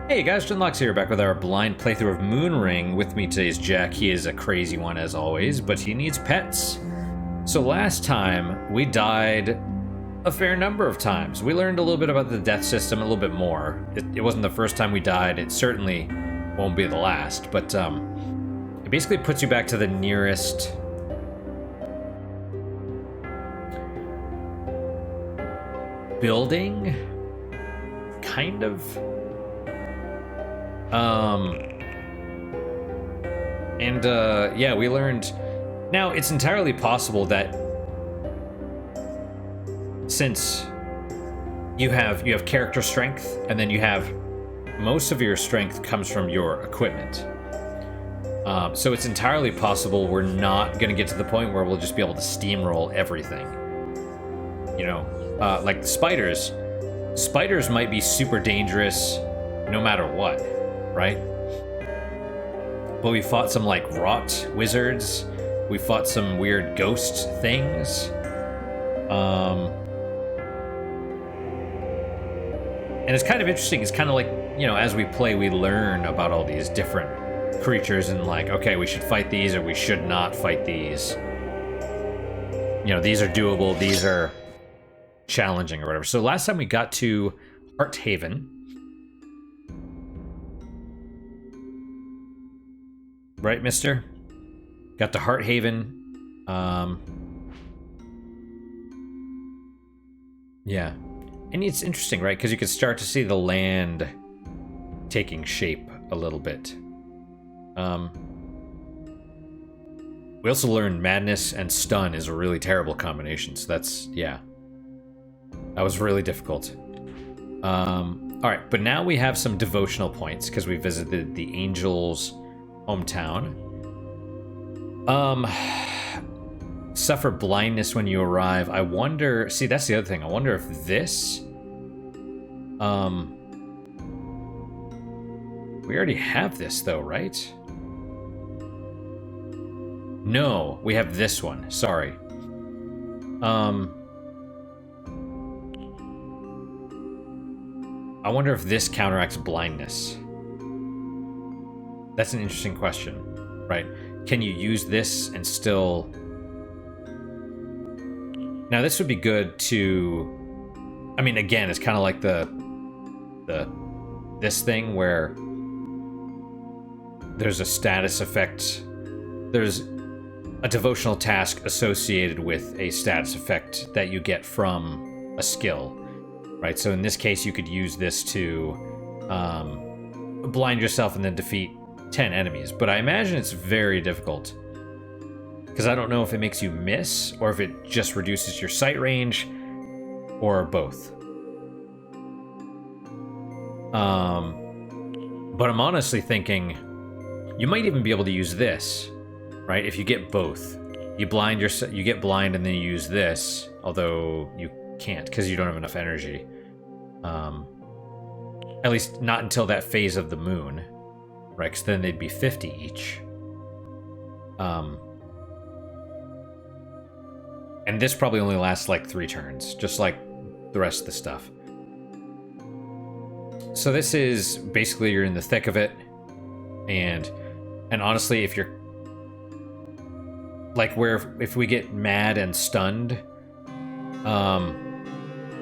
Hey guys, Junlocks here, back with our blind playthrough of Moonring. With me today is Jack. He is a crazy one as always, but he needs pets. So last time, we died a fair number of times. We learned a little bit about the death system, a little bit more. It wasn't the first time we died, it certainly won't be the last, but it basically puts you back to the nearest building, kind of. Yeah, we learned. Now, it's entirely possible that since you have character strength, and then you have most of your strength comes from your equipment. So it's entirely possible we're not going to get to the point where we'll just be able to steamroll everything. You know, like the spiders. Spiders might be super dangerous no matter what, right? But we fought some like rot wizards. We fought some weird ghost things. And it's kind of interesting. It's kind of like, you know, as we play, we learn about all these different creatures and like, okay, we should fight these or we should not fight these. You know, these are doable, these are challenging or whatever. So last time we got to Hearthaven. Right, mister? Got to Hearthaven. Yeah. And it's interesting, right? Because you can start to see the land taking shape a little bit. We also learned Madness and Stun is a really terrible combination. So that's, yeah. That was really difficult. Alright, but now we have some devotional points because we visited the Angels' hometown. Suffer blindness when you arrive. I wonder, see, that's the other thing. I wonder if this, we already have this though, right? No, we have this one. Sorry. I wonder if this counteracts blindness. That's an interesting question, right? Can you use this and still... Now this would be good to... I mean, again, it's kind of like this thing where there's a status effect. There's a devotional task associated with a status effect that you get from a skill, right? So in this case, you could use this to blind yourself and then defeat 10 enemies, but I imagine it's very difficult because I don't know if it makes you miss or if it just reduces your sight range or both. But I'm honestly thinking you might even be able to use this, right? If you get both, you get blind and then you use this, although you can't because you don't have enough energy. At least not until that phase of the moon. Right, because then they'd be 50 each. And this probably only lasts like 3 turns, just like the rest of the stuff. So this is basically you're in the thick of it, and honestly, if you're like if we get mad and stunned,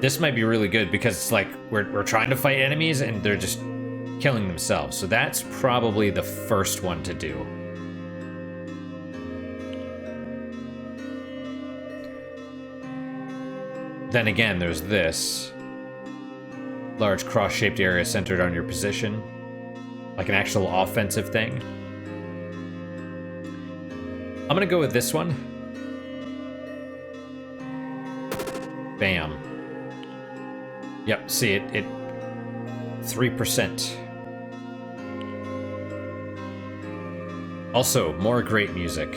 this might be really good because it's like we're trying to fight enemies and they're just killing themselves. So that's probably the first one to do. Then again, there's this large cross-shaped area centered on your position, like an actual offensive thing. I'm gonna go with this one. Bam. Yep, see it 3%. Also, more great music.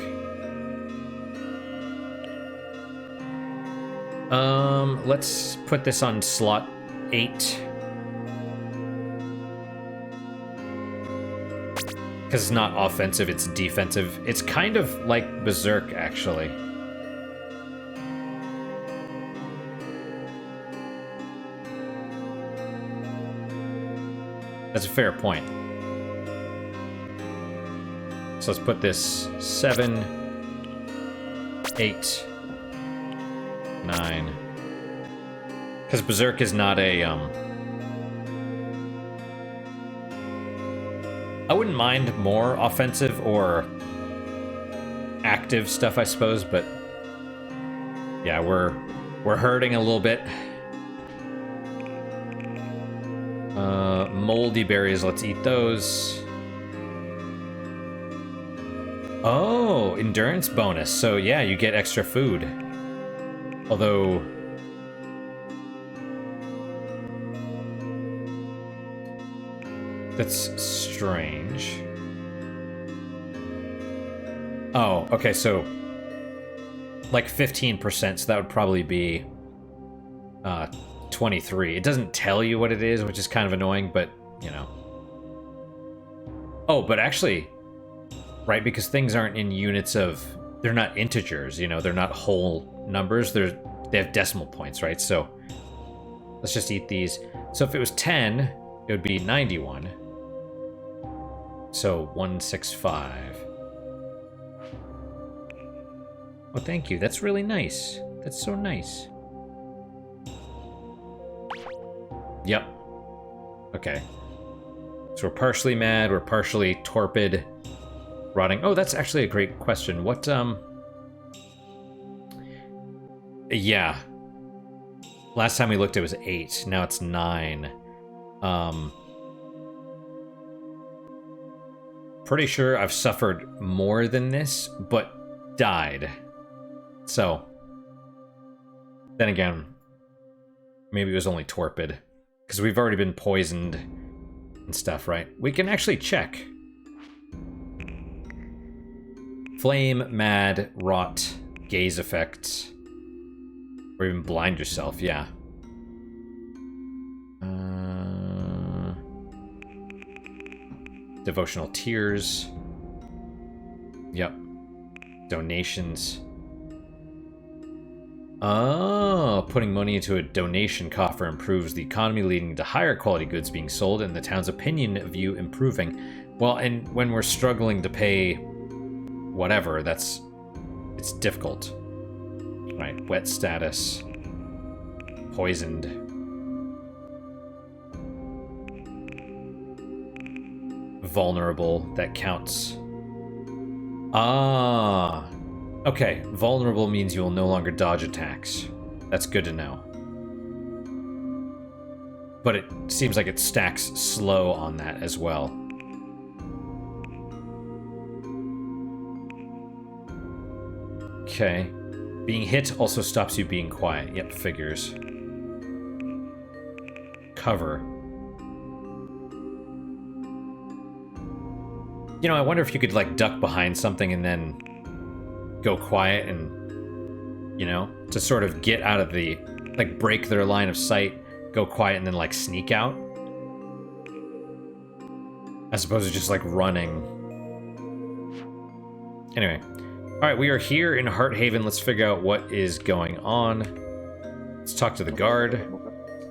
Let's put this on slot 8. Because it's not offensive, it's defensive. It's kind of like Berserk, actually. That's a fair point. So let's put this 7, 8, 9. Because Berserk is not a, I wouldn't mind more offensive or active stuff, I suppose, but yeah, we're hurting a little bit. Moldy berries, let's eat those. Oh, endurance bonus. So yeah, you get extra food. Although that's strange. Oh, okay, so like 15%, so that would probably be 23. It doesn't tell you what it is, which is kind of annoying, but, you know. Oh, but actually, right, because things aren't in units of... They're not integers, you know, they're not whole numbers, they have decimal points, right? So, let's just eat these. So if it was 10, it would be 91. So, 165. Oh, thank you. That's really nice. That's so nice. Yep. Okay. So we're partially mad, we're partially torpid, rotting. Oh, that's actually a great question. What, yeah. Last time we looked, it was 8. Now it's 9. Pretty sure I've suffered more than this, but died. So, then again, maybe it was only torpid. Because we've already been poisoned and stuff, right? We can actually check. Flame, mad, rot, gaze effects. Or even blind yourself, yeah. Devotional tears. Yep. Donations. Oh, putting money into a donation coffer improves the economy, leading to higher quality goods being sold and the town's opinion of you improving. Well, and when we're struggling to pay whatever, it's difficult. Right, wet status. Poisoned. Vulnerable, that counts. Ah. Okay, vulnerable means you will no longer dodge attacks. That's good to know. But it seems like it stacks slow on that as well. Okay. Being hit also stops you being quiet. Yep, figures. Cover. You know, I wonder if you could, like, duck behind something and then go quiet and, you know, to sort of get out of the, like, break their line of sight, go quiet and then, like, sneak out. As opposed to just, like, running. Anyway. Alright, we are here in Hearthaven. Let's figure out what is going on. Let's talk to the guard.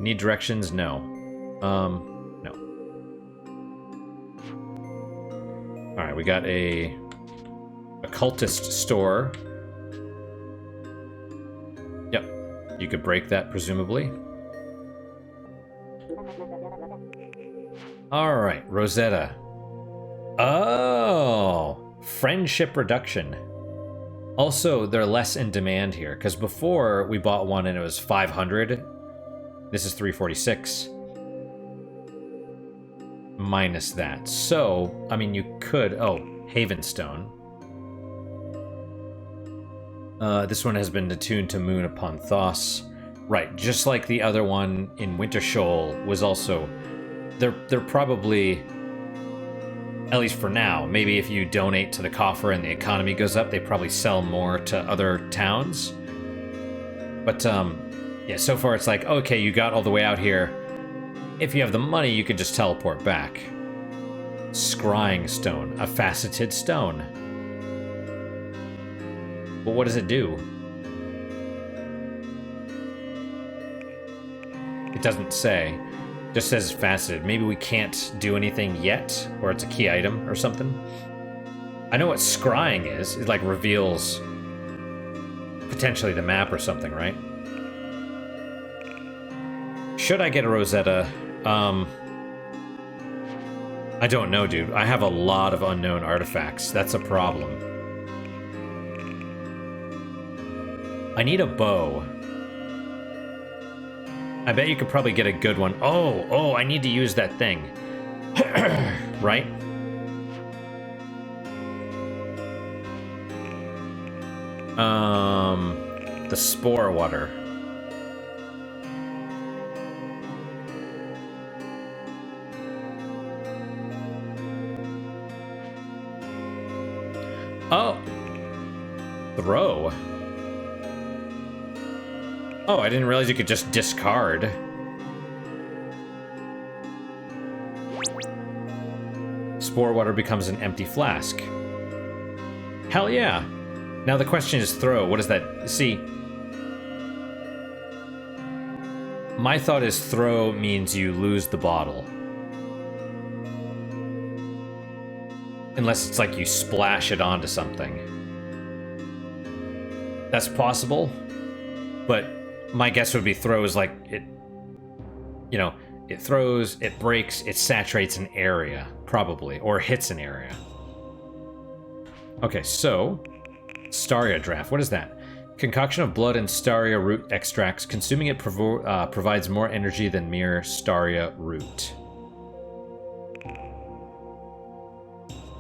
Need directions? No. No. Alright, we got a occultist store. Yep. You could break that, presumably. Alright, Rosetta. Oh! Friendship reduction. Also, they're less in demand here, because before we bought one and it was 500. This is 346. Minus that. So, I mean, you could... Oh, Havenstone. This one has been attuned to Moon upon Thos. Right, just like the other one in Winter Shoal was also... They're probably... At least for now. Maybe if you donate to the coffer and the economy goes up, they probably sell more to other towns. But, yeah, so far it's like, okay, you got all the way out here. If you have the money, you can just teleport back. Scrying stone. A faceted stone. But what does it do? It doesn't say. Just says faceted. Maybe we can't do anything yet, or it's a key item or something. I know what scrying is. It like reveals potentially the map or something, right? Should I get a Rosetta? I don't know, dude. I have a lot of unknown artifacts. That's a problem. I need a bow. I bet you could probably get a good one. Oh, I need to use that thing. Right? The spore water. Oh. Throw. Oh, I didn't realize you could just discard. Spore water becomes an empty flask. Hell yeah. Now the question is throw. What does that... See... My thought is throw means you lose the bottle. Unless it's like you splash it onto something. That's possible. But my guess would be throw is like it... You know, it throws, it breaks, it saturates an area. Probably. Or hits an area. Okay, so... Staria draft. What is that? Concoction of blood and Staria root extracts. Consuming it provides more energy than mere Staria root.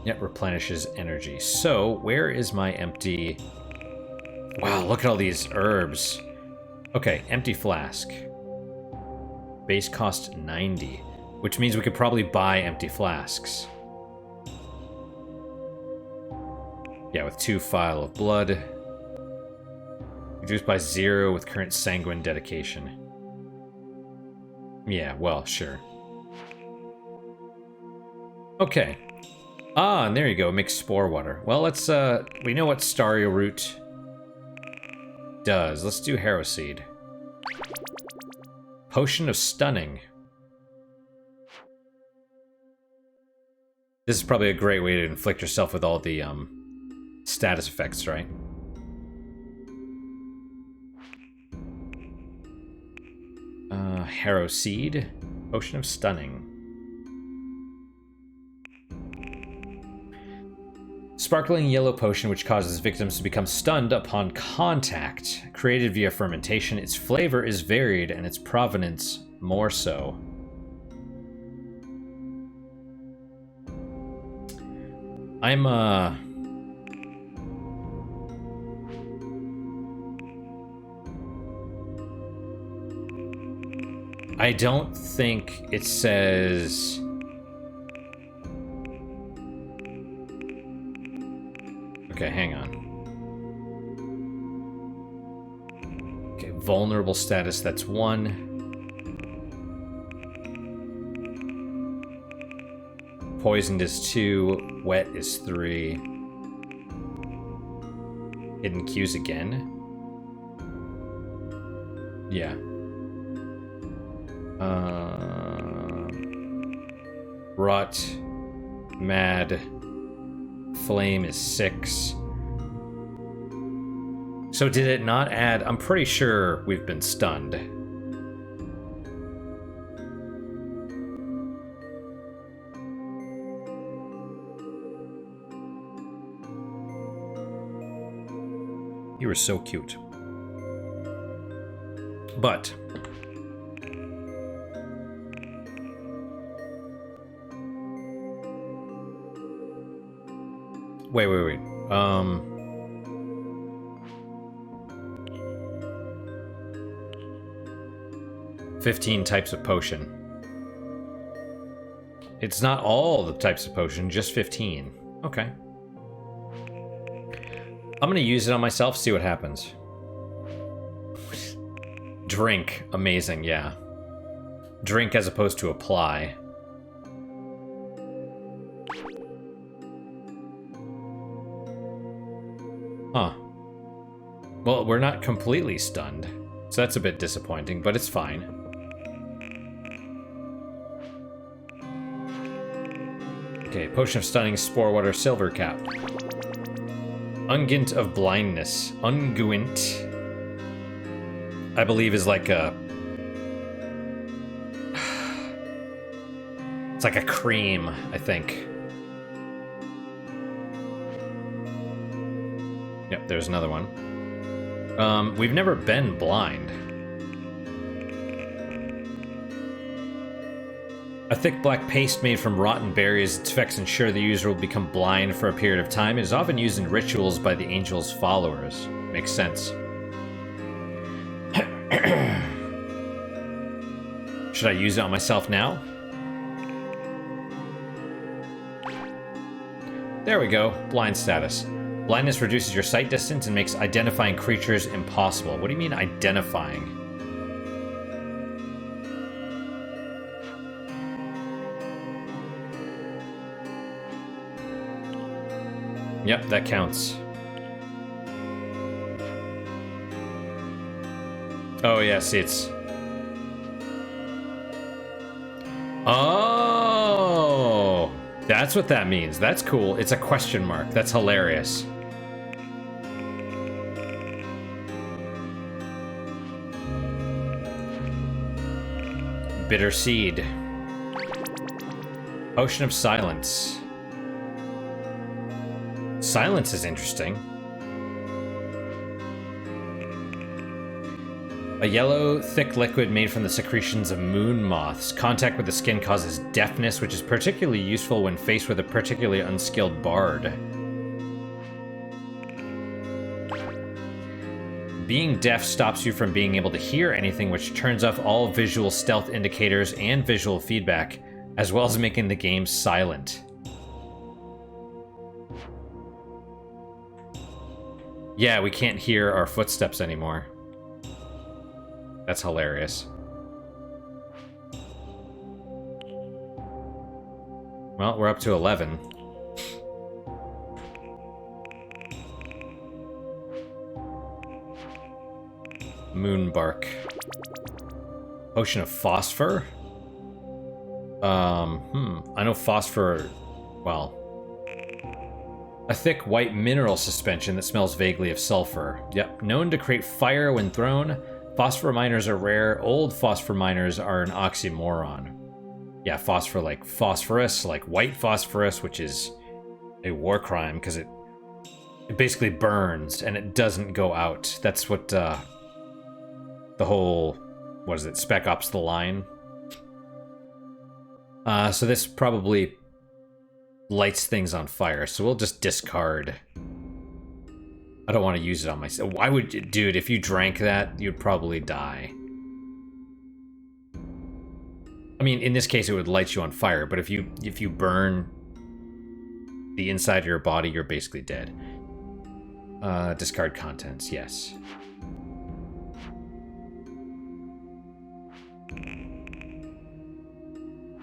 Yep, replenishes energy. So, where is my empty... Wow, look at all these herbs. Okay, empty flask. Base cost 90, which means we could probably buy empty flasks. Yeah, with 2 phial of blood. Reduced by 0 with current sanguine dedication. Yeah, well, sure. Okay. Ah, and there you go. Makes spore water. Well, let's, we know what Staria root does. Let's do Harrow Seed. Potion of Stunning. This is probably a great way to inflict yourself with all the, status effects, right? Harrow Seed. Potion of Stunning. Sparkling yellow potion which causes victims to become stunned upon contact. Created via fermentation, its flavor is varied and its provenance more so. I don't think it says... Okay, hang on. Okay, vulnerable status, that's 1. Poisoned is 2. Wet is 3. Hidden cues again. Yeah. Rot. Mad. Flame is 6. So did it not add... I'm pretty sure we've been stunned. You were so cute. But... Wait. 15 types of potion. It's not all the types of potion, just 15. Okay. I'm gonna use it on myself, see what happens. Drink. Amazing, yeah. Drink as opposed to apply. Huh. Well, we're not completely stunned, so that's a bit disappointing, but it's fine. Okay, Potion of Stunning, Spore Water, Silver Cap. Unguent of Blindness. Unguent, I believe, is like a... It's like a cream, I think. Yep, there's another one. We've never been blind. A thick black paste made from rotten berries. Its effects ensure the user will become blind for a period of time. It is often used in rituals by the angel's followers. Makes sense. Should I use it on myself now? There we go. Blind status. Blindness reduces your sight distance and makes identifying creatures impossible. What do you mean identifying? Yep, that counts. Oh, yeah, see, it's... Oh! That's what that means. That's cool. It's a question mark. That's hilarious. Bitter Seed. Potion of Silence. Silence is interesting. A yellow, thick liquid made from the secretions of moon moths. Contact with the skin causes deafness, which is particularly useful when faced with a particularly unskilled bard. Being deaf stops you from being able to hear anything, which turns off all visual stealth indicators and visual feedback, as well as making the game silent. Yeah, we can't hear our footsteps anymore. That's hilarious. Well, we're up to 11. Moonbark. Potion of Phosphor? I know phosphor... Well... A thick white mineral suspension that smells vaguely of sulfur. Yep, known to create fire when thrown. Phosphor miners are rare. Old phosphor miners are an oxymoron. Yeah, phosphor like phosphorus, like white phosphorus, which is a war crime because it basically burns and it doesn't go out. That's what the whole, what is it, Spec Ops The Line. So this probably lights things on fire, so we'll just discard. I don't want to use it on myself. Why would you, dude, if you drank that, you'd probably die. I mean, in this case, it would light you on fire, but if you burn the inside of your body, you're basically dead. Discard contents, yes.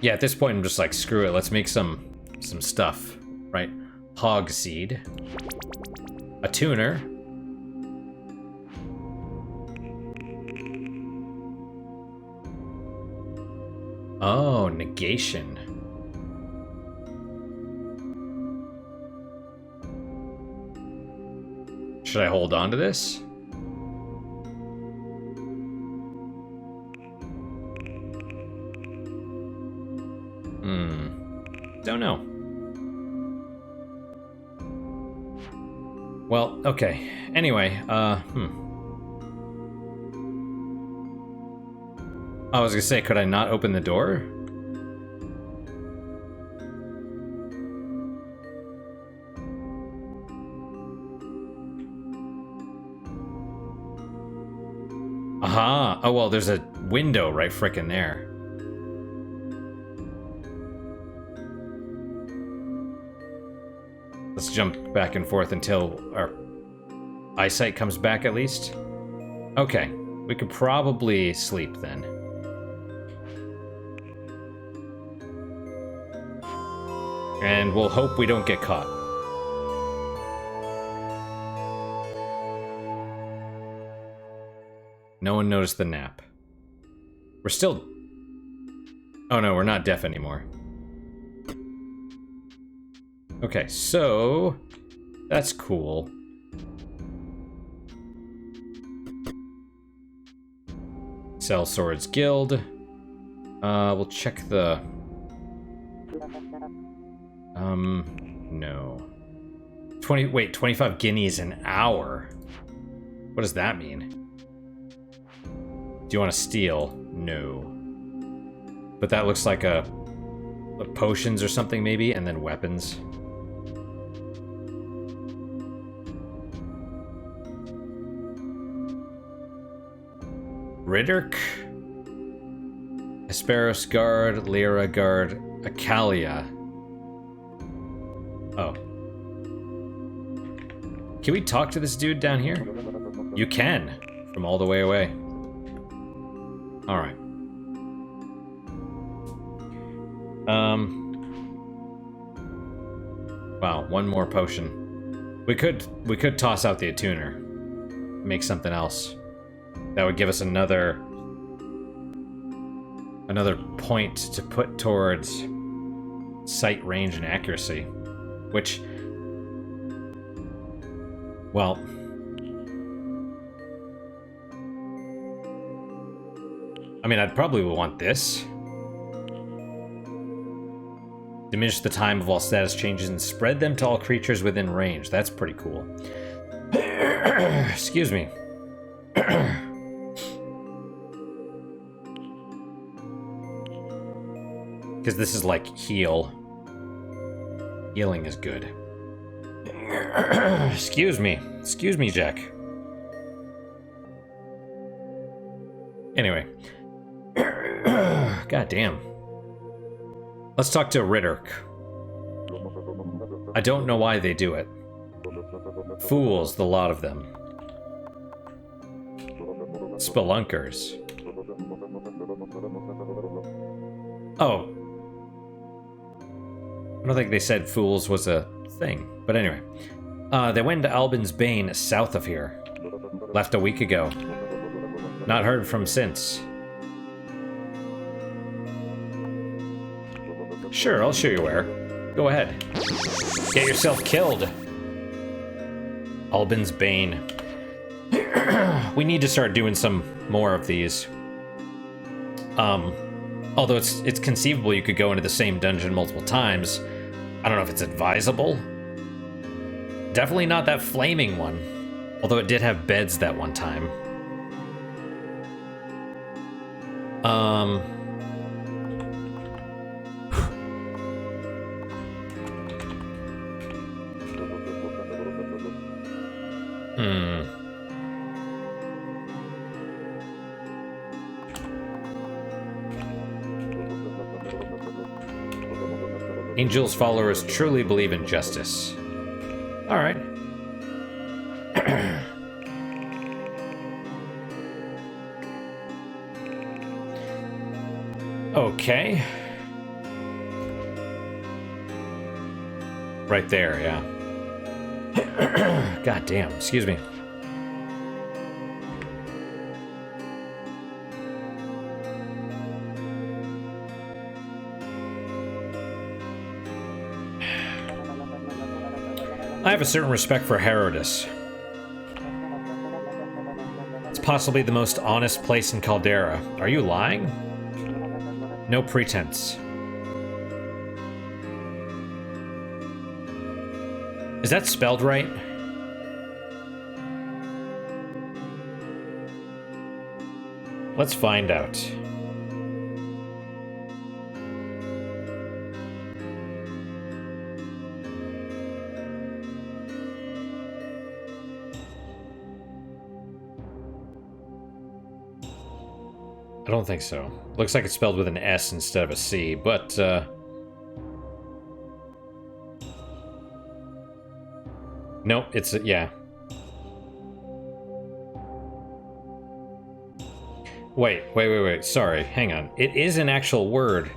Yeah, at this point, I'm just like, screw it, let's make some stuff, right? Hog seed. A tuner. Oh, negation. Should I hold on to this? Don't know. Well, okay. Anyway, I was gonna say, could I not open the door? Aha! Oh, well, there's a window right frickin' there. Let's jump back and forth until our eyesight comes back, at least. Okay, we could probably sleep then. And we'll hope we don't get caught. No one noticed the nap. We're still... Oh no, we're not deaf anymore. Okay, so that's cool. Sell Swords Guild. We'll check the... no. 25 guineas an hour. What does that mean? Do you want to steal? No. But that looks like a potions or something maybe, and then weapons. Riddirk, Hesperos Guard, Lyra Guard, Acalia. Oh. Can we talk to this dude down here? You can, from all the way away. Alright. Wow, one more potion. We could toss out the attuner. Make something else. That would give us another point to put towards sight, range, and accuracy. Which, well, I mean, I'd probably want this. Diminish the time of all status changes and spread them to all creatures within range. That's pretty cool. Excuse me. Because this is like heal. Healing is good. Excuse me. Excuse me, Jack. Anyway. God damn. Let's talk to Riddirk. I don't know why they do it. Fools, the lot of them. Spelunkers. Oh. I don't think they said fools was a thing. But anyway. They went to Albin's Bane south of here. Left a week ago. Not heard from since. Sure, I'll show you where. Go ahead. Get yourself killed. Albin's Bane. We need to start doing some more of these. Although it's conceivable you could go into the same dungeon multiple times. I don't know if it's advisable. Definitely not that flaming one. Although it did have beds that one time. Angel's followers truly believe in justice. Alright. Okay. Right there, yeah. God damn, excuse me. I have a certain respect for Herodis. It's possibly the most honest place in Caldera. Are you lying? No pretense. Is that spelled right? Let's find out. I don't think so. Looks like it's spelled with an S instead of a C, but, nope, it's, yeah. Wait, sorry, hang on. It is an actual word.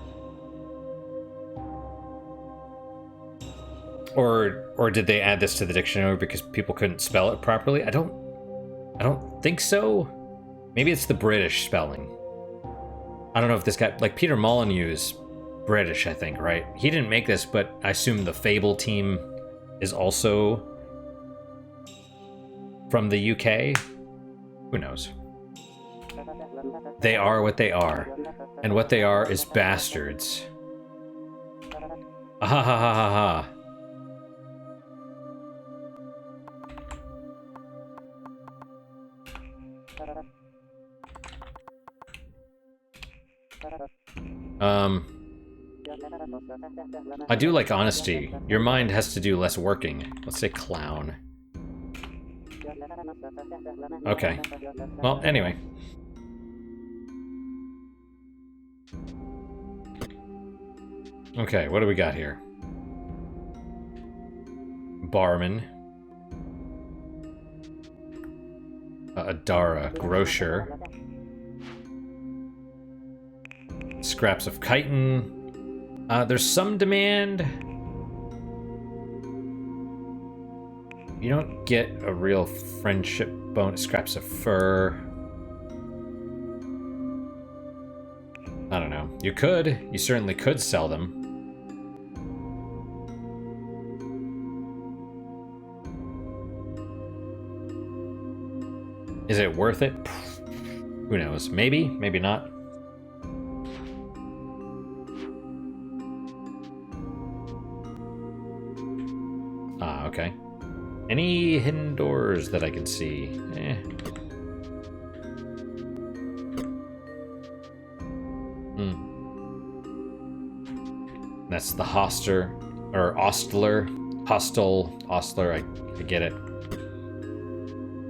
Or did they add this to the dictionary because people couldn't spell it properly? I don't think so. Maybe it's the British spelling. I don't know if this guy, like Peter Molyneux's British, I think, right? He didn't make this, but I assume the Fable team is also from the UK. Who knows? They are what they are. And what they are is bastards. Ah ha ha ha ha ha. I do like honesty. Your mind has to do less working. Let's say clown. Okay. Well, anyway. Okay, what do we got here? Barman. Adara, grocer. Scraps of chitin. There's some demand. You don't get a real friendship bonus. Scraps of fur. I don't know. You could. You certainly could sell them. Is it worth it? Who knows? Maybe, maybe not. Ah, okay. Any hidden doors that I can see? That's the Hoster, or Ostler. Hostel, Ostler, I get it.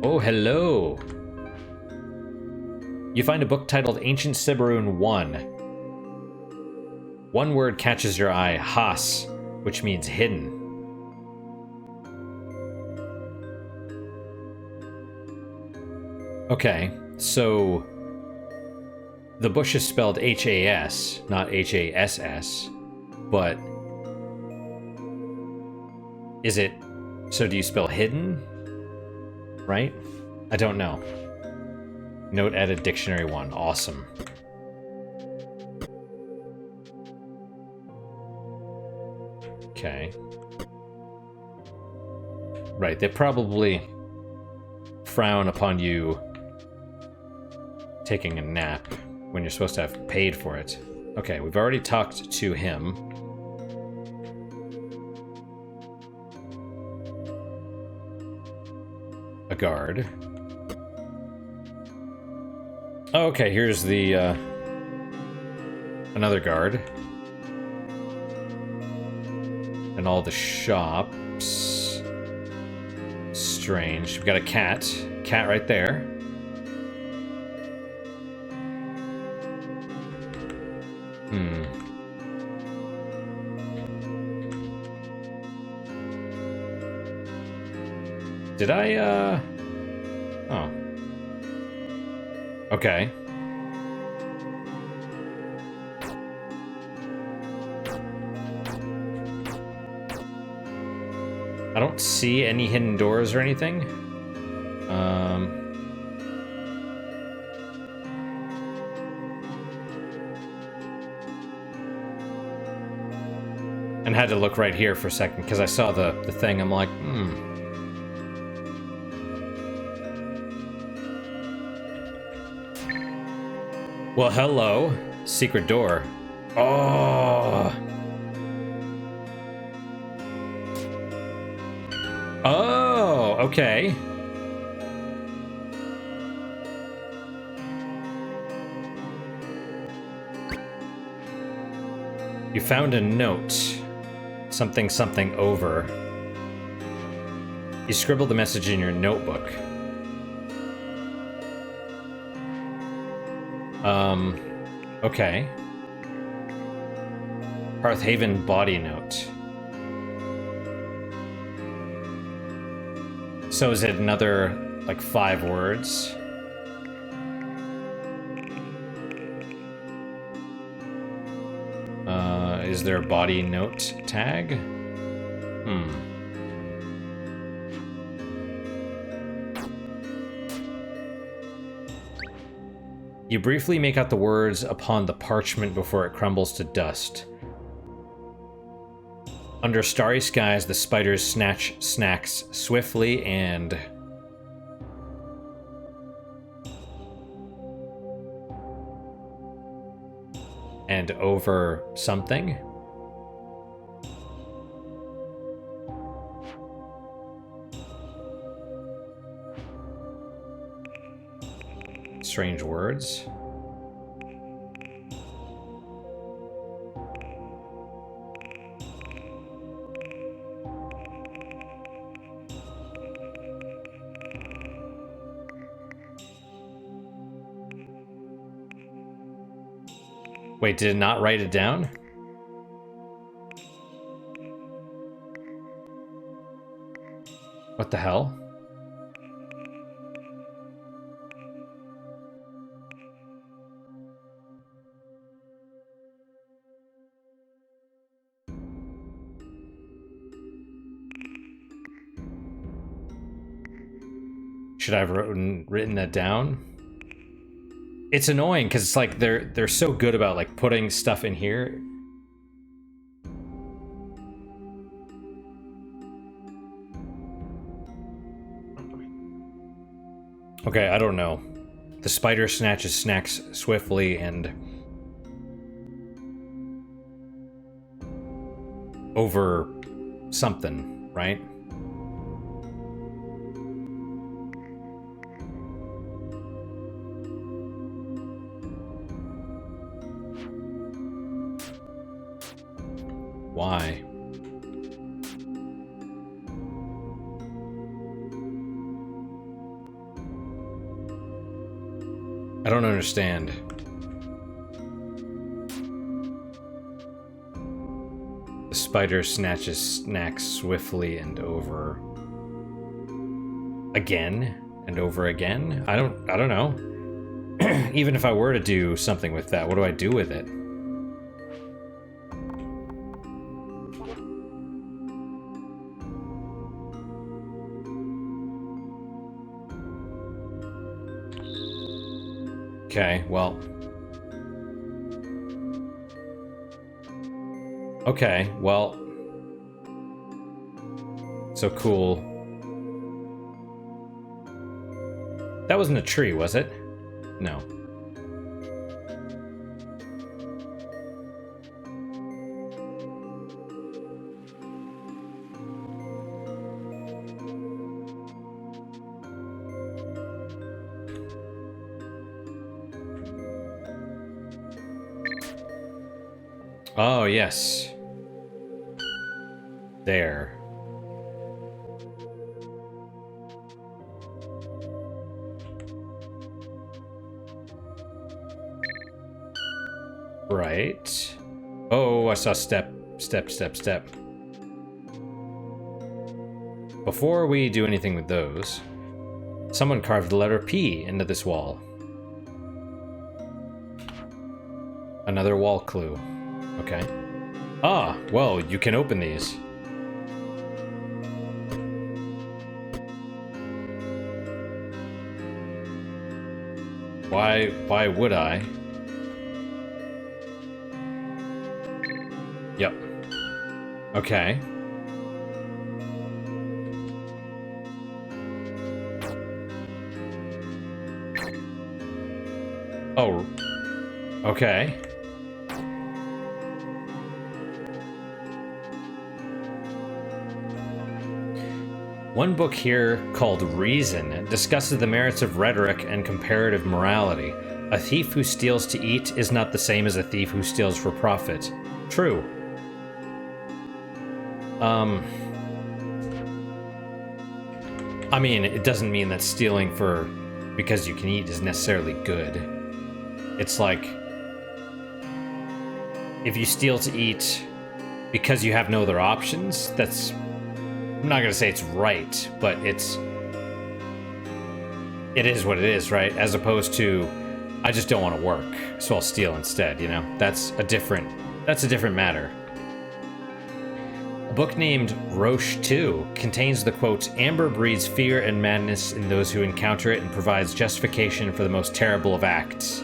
Oh, hello! You find a book titled Ancient Siberun 1. One word catches your eye, Has, which means hidden. Okay, so the bush is spelled H-A-S, not H-A-S-S, but is it, so do you spell hidden? Right? I don't know. Note added dictionary 1, awesome. Okay. Right, they probably frown upon you taking a nap when you're supposed to have paid for it. Okay, we've already talked to him. A guard. Oh, okay, here's the, another guard. And all the shops. Strange. We've got a cat. Cat right there. Did I, oh. Okay. I don't see any hidden doors or anything. And had to look right here for a second because I saw the thing. I'm like, Well, hello. Secret door. Oh. Oh, okay. You found a note. Something, something over. You scribbled the message in your notebook. Okay. Hearthhaven body note. So is it another, like, 5 words? Is there a body note tag? You briefly make out the words upon the parchment before it crumbles to dust. Under starry skies, the spiders snatch snacks swiftly and over something. Strange words. Wait, did it not write it down? What the hell? Should I have written that down? It's annoying because it's like they're so good about like putting stuff in here. Okay, I don't know. The spider snatches snacks swiftly and over something, right? Why? I don't understand. The spider snatches snacks swiftly and over again and over again. I don't know. Even if I were to do something with that, what do I do with it? Okay, well. Okay, well. So cool. That wasn't a tree, was it? No. Oh, yes. There. Right. Oh, I saw step. Before we do anything with those, someone carved the letter P into this wall. Another wall clue. Okay. Ah, well, you can open these. Why would I? Yep. Okay. Oh. Okay. One book here, called Reason, discusses the merits of rhetoric and comparative morality. A thief who steals to eat is not the same as a thief who steals for profit. True. I mean, it doesn't mean that stealing because you can eat is necessarily good. It's like, if you steal to eat because you have no other options, that's... I'm not gonna say it's right, but it is what it is, right? As opposed to, I just don't want to work, so I'll steal instead, you know? That's a different matter. A book named Roche 2 contains the quote, "Amber breeds fear and madness in those who encounter it and provides justification for the most terrible of acts."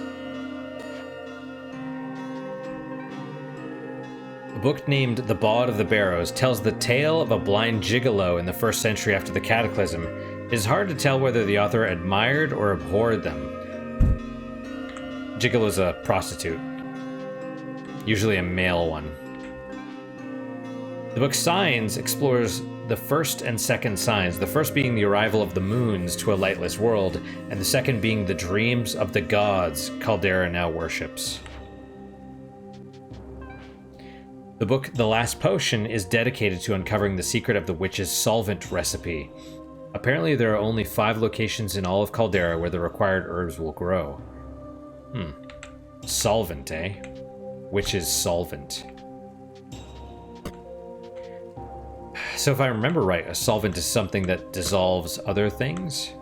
book named The Ballad of the Barrows tells the tale of a blind gigolo in the 1st century after the Cataclysm. It is hard to tell whether the author admired or abhorred them. Gigolo's a prostitute. Usually a male one. The book Signs explores the first and second signs, the first being the arrival of the moons to a lightless world, and the second being the dreams of the gods Caldera now worships. The book The Last Potion is dedicated to uncovering the secret of the witch's solvent recipe. Apparently there are only 5 locations in all of Caldera where the required herbs will grow. Solvent, eh? Witch's solvent. So if I remember right, a solvent is something that dissolves other things?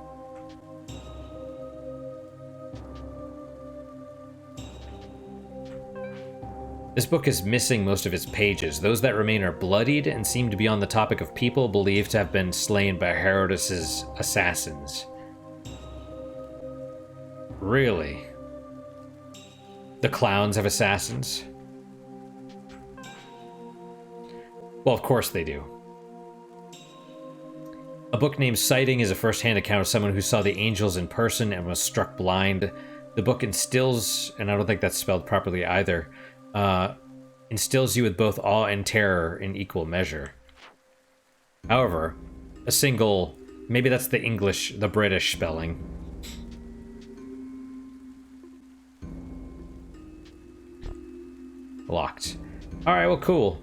This book is missing most of its pages. Those that remain are bloodied and seem to be on the topic of people believed to have been slain by Herodes's assassins. Really? The clowns have assassins? Well, of course they do. A book named Sighting is a first-hand account of someone who saw the angels in person and was struck blind. The book instills, and I don't think that's spelled properly either, instills you with both awe and terror in equal measure. However, a single, maybe that's the English, the British spelling. Locked. Alright, well, cool.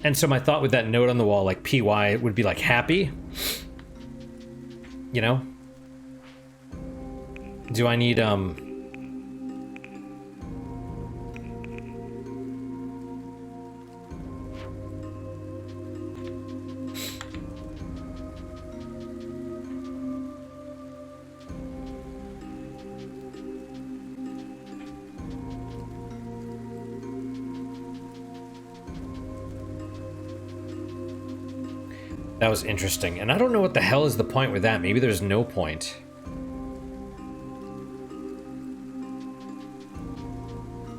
And so my thought with that note on the wall, like PY, would be like happy. You know? Do I need, That was interesting. And I don't know what the hell is the point with that. Maybe there's no point.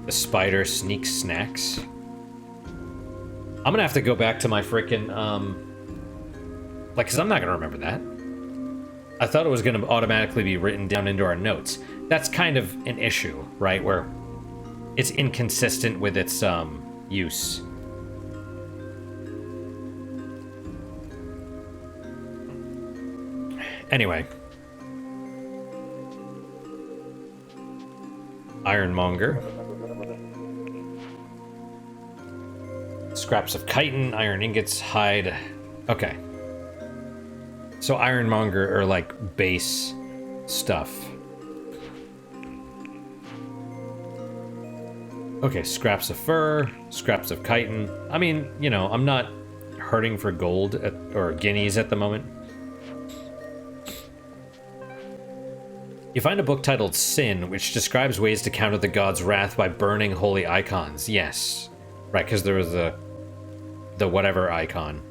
The spider sneaks snacks. I'm gonna have to go back to my frickin', like, because I'm not gonna remember that. I thought it was gonna automatically be written down into our notes. That's kind of an issue, right? Where it's inconsistent with its, use. Anyway. Ironmonger. Scraps of chitin, iron ingots, hide. Okay. So ironmonger are like base stuff. Okay, scraps of fur, scraps of chitin. I mean, you know, I'm not hurting for gold or guineas at the moment. You find a book titled Sin, which describes ways to counter the god's wrath by burning holy icons. Yes. Right, because there was the whatever icon.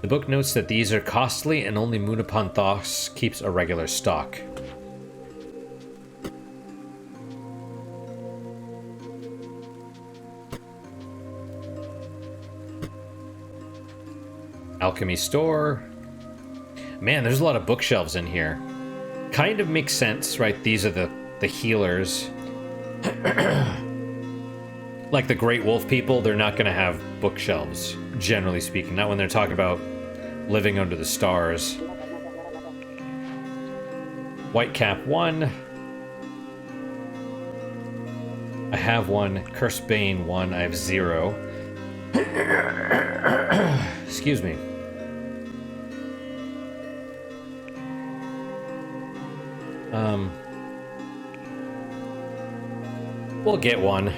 The book notes that these are costly and only Munapon Thos keeps a regular stock. Alchemy store. Man, there's a lot of bookshelves in here. Kind of makes sense, right? These are the healers. Like the Great Wolf people, they're not going to have bookshelves, generally speaking. Not when they're talking about living under the stars. Whitecap 1. I have 1. Cursed Bane 1. I have 0. Excuse me. We'll get 1.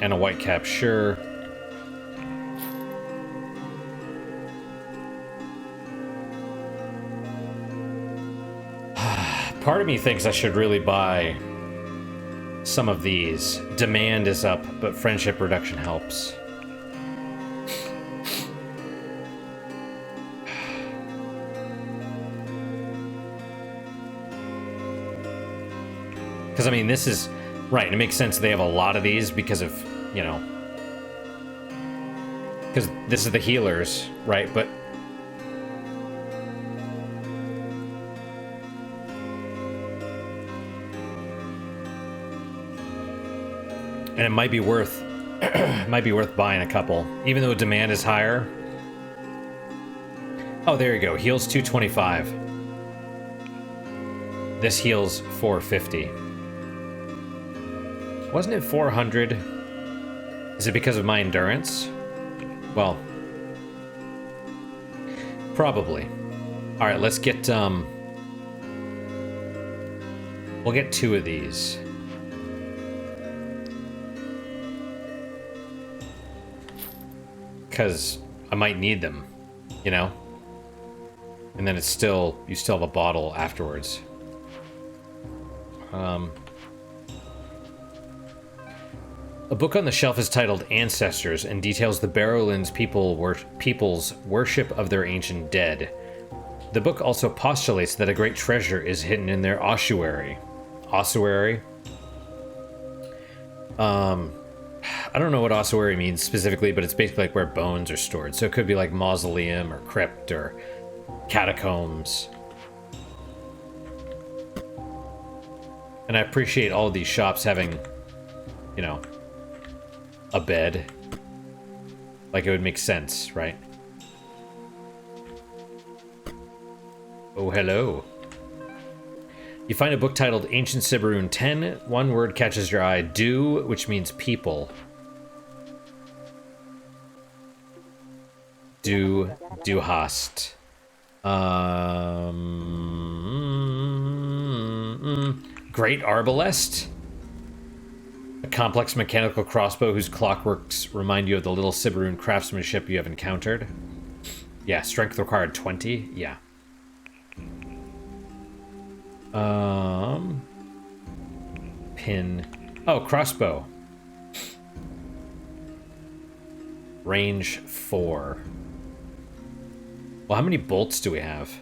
And a whitecap, sure. Part of me thinks I should really buy some of these. Demand is up, but friendship reduction helps. Because, I mean, this is... Right, it makes sense they have a lot of these because of, you know... Because this is the healers, right? But... And it might be worth... might be worth buying a couple. Even though demand is higher. Oh, there you go. Heals 225. This heals 450. Wasn't it 400? Is it because of my endurance? Well, probably. All right, let's get we'll get 2 of these. Cuz I might need them, you know? And then it's still, you still have a bottle afterwards. A book on the shelf is titled Ancestors and details the Barrowlands people's worship of their ancient dead. The book also postulates that a great treasure is hidden in their ossuary. Ossuary? I don't know what ossuary means specifically, but it's basically like where bones are stored. So it could be like mausoleum or crypt or catacombs. And I appreciate all of these shops having, you know, a bed. Like it would make sense, right? Oh, hello. You find a book titled Ancient Siberun 10. One word catches your eye. Du, which means people. Du hast. Great Arbalest. A complex mechanical crossbow whose clockworks remind you of the little Siberun craftsmanship you have encountered. Yeah, strength required 20. Yeah. Pin. Oh, crossbow. Range 4. Well, how many bolts do we have?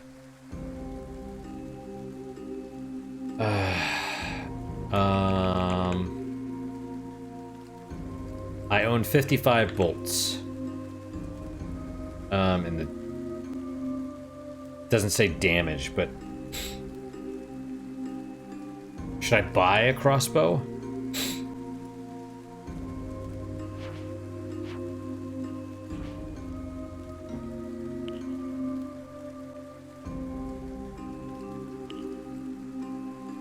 I own 55 bolts. And the doesn't say damage, but should I buy a crossbow?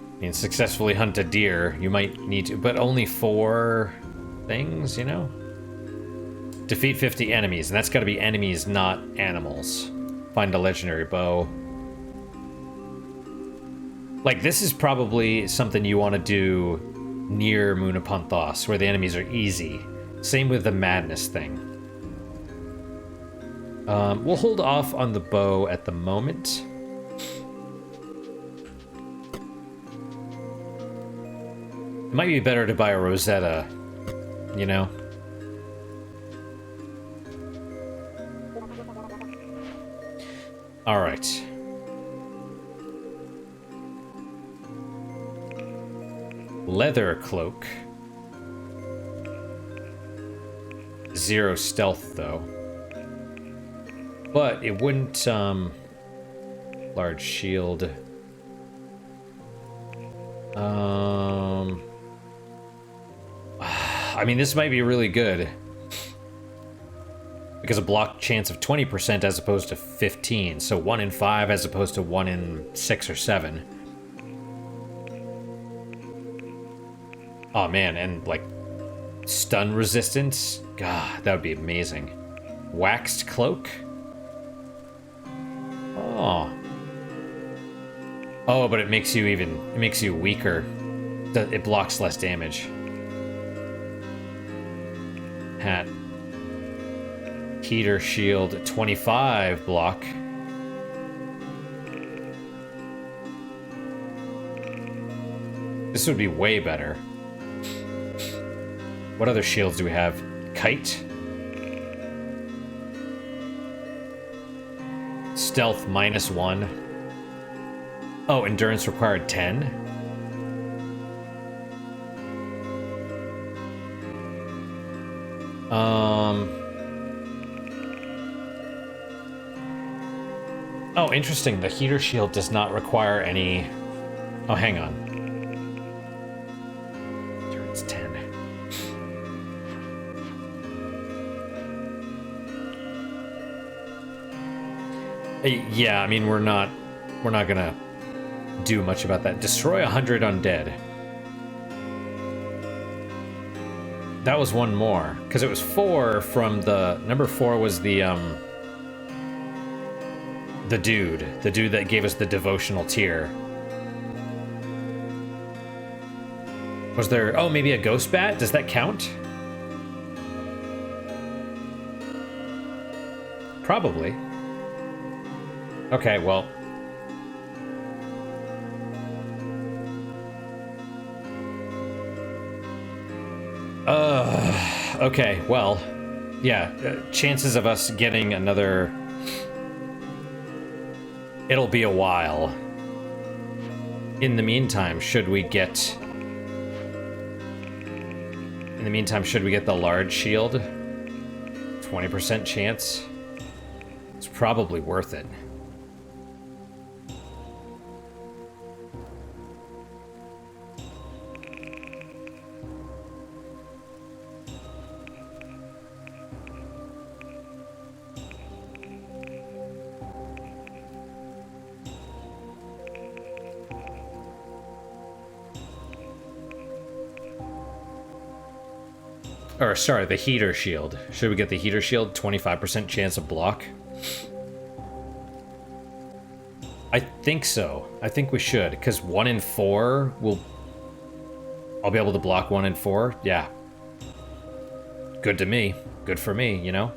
I mean, successfully hunt a deer, you might need to, but only 4 things, you know? Defeat 50 enemies, and that's gotta be enemies, not animals. Find a legendary bow. Like, this is probably something you want to do near Moon upon Thos, where the enemies are easy. Same with the madness thing. We'll hold off on the bow at the moment. It might be better to buy a Rosetta, you know? All right. Leather cloak. 0 stealth, though. But it wouldn't, large shield. I mean, this might be really good. Because a block chance of 20% as opposed to 15. So 1 in 5 as opposed to 1 in 6 or 7. Oh man, and like stun resistance? God, that would be amazing. Waxed cloak? Oh. Oh, but it makes you weaker. It blocks less damage. Hat. Heater shield, 25 block. This would be way better. What other shields do we have? Kite. Stealth -1. Oh, endurance required 10. Oh, interesting. The heater shield does not require any... Oh, hang on. Turns 10. Yeah, I mean, we're not gonna do much about that. Destroy 100 undead. That was one more, because it was 4 from the... Number 4 was the dude that gave us the devotional tier. Was there... Oh, maybe a ghost bat? Does that count? Probably. Okay, well... Okay, well... Yeah, chances of us getting another... It'll be a while. In the meantime, should we get... In the meantime, should we get the large shield? 20% chance? It's probably worth it. Or, sorry, the heater shield. Should we get the heater shield? 25% chance of block? I think so. I think we should, because 1 in 4 will... I'll be able to block 1 in 4? Yeah. Good to me. Good for me, you know?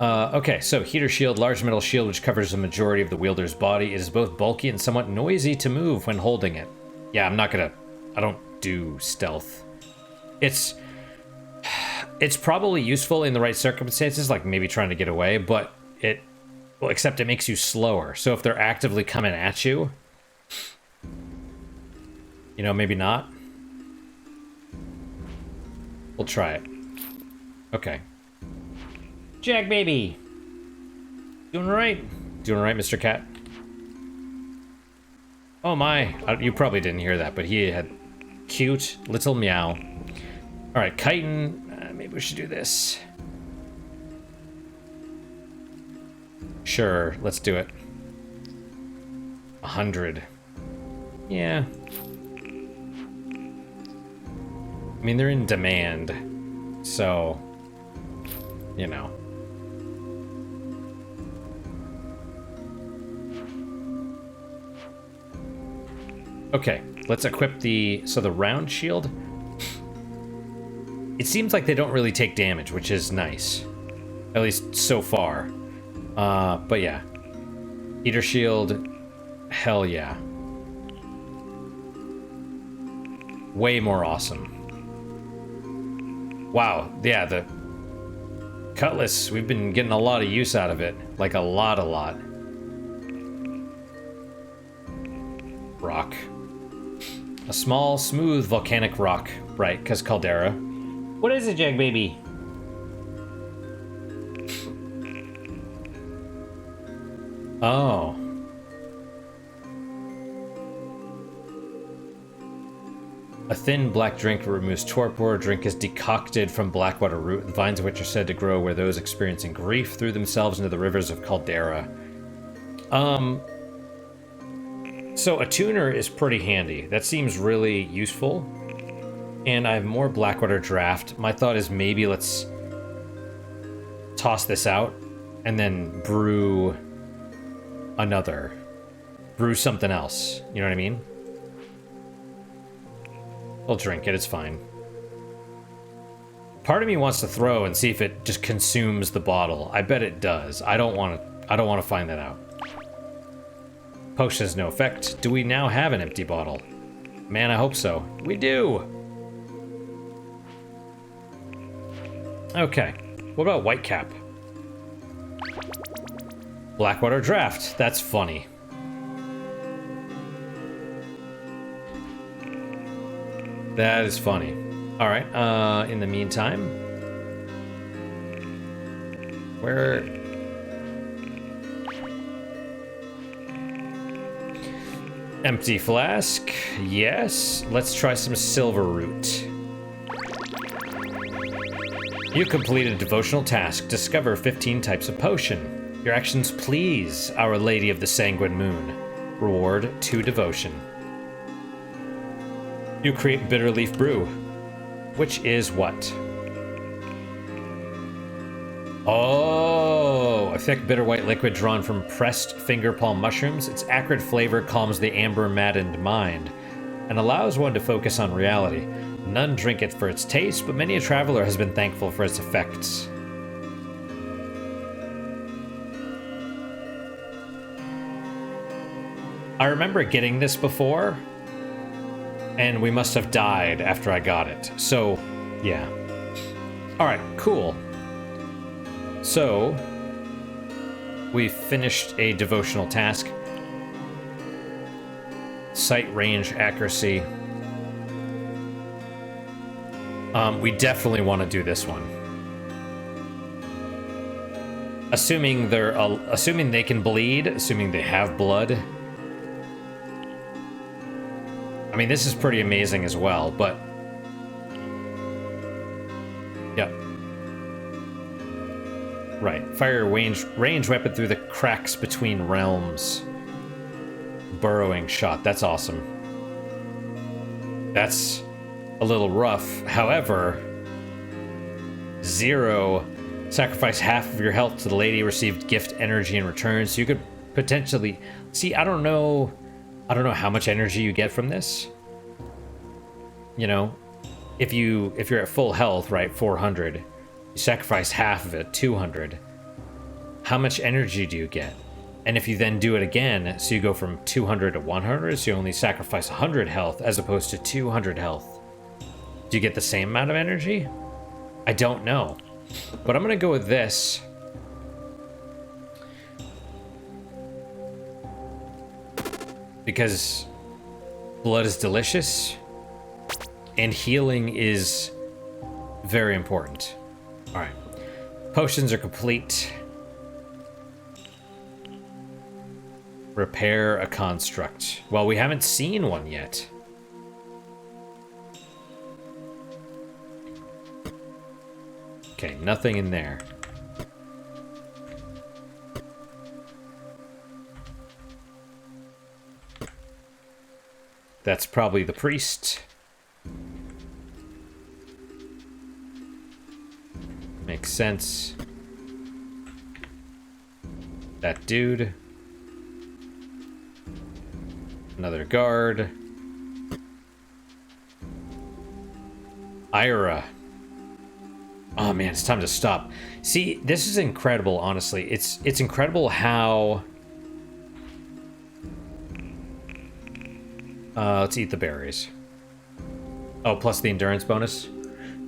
Okay, so heater shield, large metal shield which covers the majority of the wielder's body. It is both bulky and somewhat noisy to move when holding it. Yeah, I'm not gonna... I don't do stealth. It's probably useful in the right circumstances, like maybe trying to get away, but well, except it makes you slower. So if they're actively coming at you, you know, maybe not. We'll try it. Okay. Jack, baby! Doing all right? Doing all right, Mr. Cat? Oh my, you probably didn't hear that, but he had cute little meow. All right, chitin, maybe we should do this. Sure, let's do it. 100. Yeah. I mean, they're in demand, so, you know. Okay, let's equip the round shield. It seems like they don't really take damage, which is nice. At least so far. But yeah. Heater shield, hell yeah. Way more awesome. Wow, yeah, the cutlass, we've been getting a lot of use out of it. Like a lot. Rock. A small, smooth volcanic rock. Right, because caldera. What is it, Jag baby? Oh. A thin black drink removes torpor. Drink is decocted from blackwater root, the vines of which are said to grow where those experiencing grief threw themselves into the rivers of caldera. So a tuner is pretty handy. That seems really useful. And I have more Blackwater draft. My thought is maybe let's toss this out and then brew another. Brew something else. You know what I mean? We'll drink it, it's fine. Part of me wants to throw and see if it just consumes the bottle. I bet it does. I don't want to find that out. Potion has no effect. Do we now have an empty bottle? Man, I hope so. We do! Okay. What about Whitecap? Blackwater draft. That's funny. That is funny. All right. In the meantime, where? Empty flask. Yes. Let's try some silver root. You completed a devotional task. Discover 15 types of potion. Your actions please Our Lady of the Sanguine Moon. Reward 2 devotion. You create bitter leaf brew. Which is what? Oh, a thick bitter white liquid drawn from pressed finger palm mushrooms. Its acrid flavor calms the amber-maddened mind and allows one to focus on reality. None drink it for its taste, but many a traveler has been thankful for its effects. I remember getting this before, and we must have died after I got it. So, yeah. Alright, cool. So, we finished a devotional task. Sight, range, accuracy. We definitely want to do this one. Assuming they can bleed, assuming they have blood. I mean, this is pretty amazing as well, but... Yep. Right. Fire range weapon through the cracks between realms. Burrowing shot. That's awesome. That's a little rough. However, 0. Sacrifice half of your health to the lady. Received gift energy in return. So you could potentially... See, I don't know how much energy you get from this. You know, if you're at full health, right, 400, you sacrifice half of it, 200. How much energy do you get? And if you then do it again, so you go from 200 to 100, so you only sacrifice 100 health as opposed to 200 health. Do you get the same amount of energy? I don't know. But I'm going to go with this. Because blood is delicious, and healing is very important. All right. Potions are complete. Repair a construct. Well, we haven't seen one yet. Okay, nothing in there. That's probably the priest. Makes sense. That dude. Another guard. Ira. Oh man, it's time to stop. See, this is incredible, honestly. It's incredible how... let's eat the berries. Oh, plus the endurance bonus?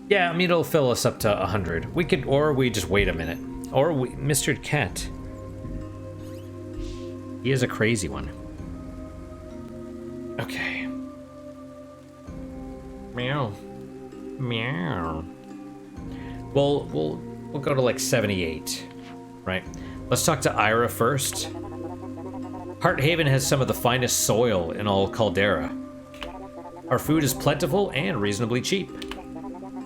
Yeah, I mean, it'll fill us up to 100. We could, or we just wait a minute. Or we... Mr. Cat. He is a crazy one. Okay. Meow. Meow. Well, we'll go to like 78, right? Let's talk to Ira first. Hearthaven has some of the finest soil in all Caldera. Our food is plentiful and reasonably cheap.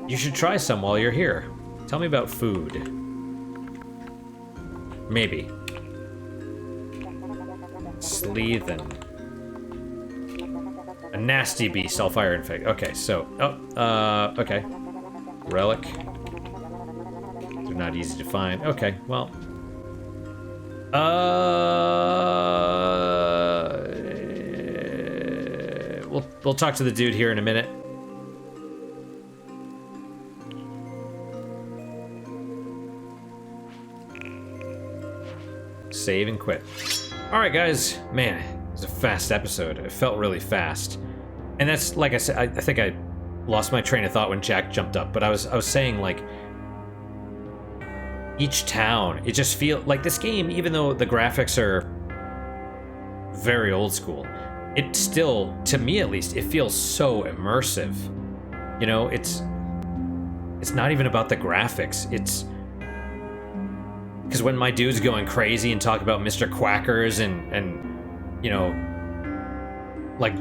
You should try some while you're here. Tell me about food. Maybe. Sleethen. A nasty beast, all fire and fig. Okay, so, okay. Relic. They're not easy to find. Okay, well. We'll talk to the dude here in a minute. Save and quit. All right, guys. Man, it was a fast episode. It felt really fast. And that's, like I said, I think I lost my train of thought when Jack jumped up, but I was saying, like, each town, it just feels like this game, even though the graphics are very old school, it still, to me at least, it feels so immersive. You know, It's not even about the graphics. It's because when my dude's going crazy and talk about Mr. Quackers and you know, like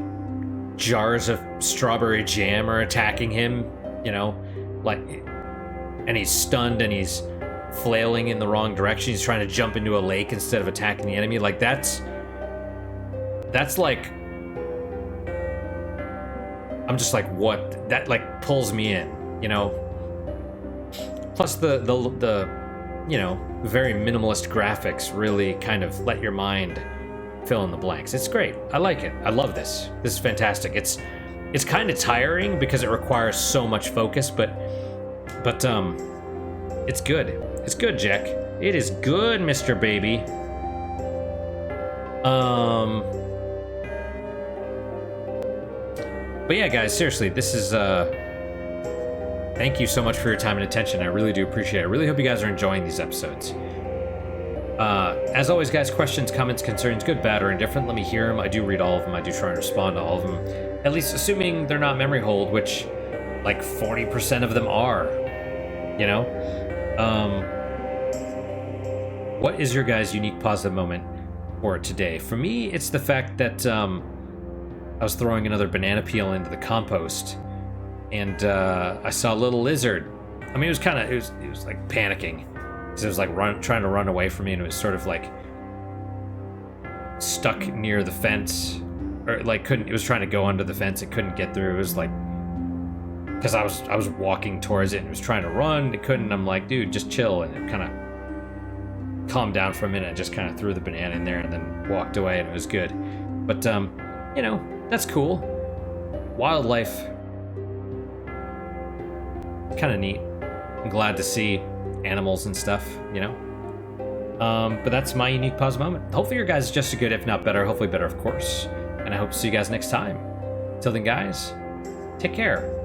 jars of strawberry jam are attacking him, you know, like, and he's stunned and he's flailing in the wrong direction. He's trying to jump into a lake instead of attacking the enemy. Like that's like, I'm just like, what? That like pulls me in, you know. Plus the you know, very minimalist graphics really kind of let your mind fill in the blanks. It's great. I like it. I love this. This is fantastic. It's kind of tiring because it requires so much focus, but it's good. It's good, Jack. It is good, Mr. Baby. But yeah, guys, seriously, this is thank you so much for your time and attention. I really do appreciate it. I really hope you guys are enjoying these episodes. As always, guys, questions, comments, concerns, good, bad, or indifferent, let me hear them. I do read all of them. I do try and respond to all of them. At least assuming they're not memory hold, which like 40% of them are, you know? What is your guys' unique positive moment for today? For me, it's the fact that I was throwing another banana peel into the compost, and I saw a little lizard. I mean, it was like panicking. Because it was like trying to run away from me, and it was sort of like stuck near the fence, or like it was trying to go under the fence. It couldn't get through. It was like, because I was walking towards it and it was trying to run. It couldn't. I'm like, dude, just chill. And it kind of calmed down for a minute. I just kind of threw the banana in there and then walked away, and it was good. But you know, that's cool. Wildlife, kind of neat. I'm glad to see animals and stuff, you know. But that's my unique positive moment. Hopefully your guys is just as good, if not better. Hopefully better, of course. And I hope to see you guys next time. Till then, guys, take care.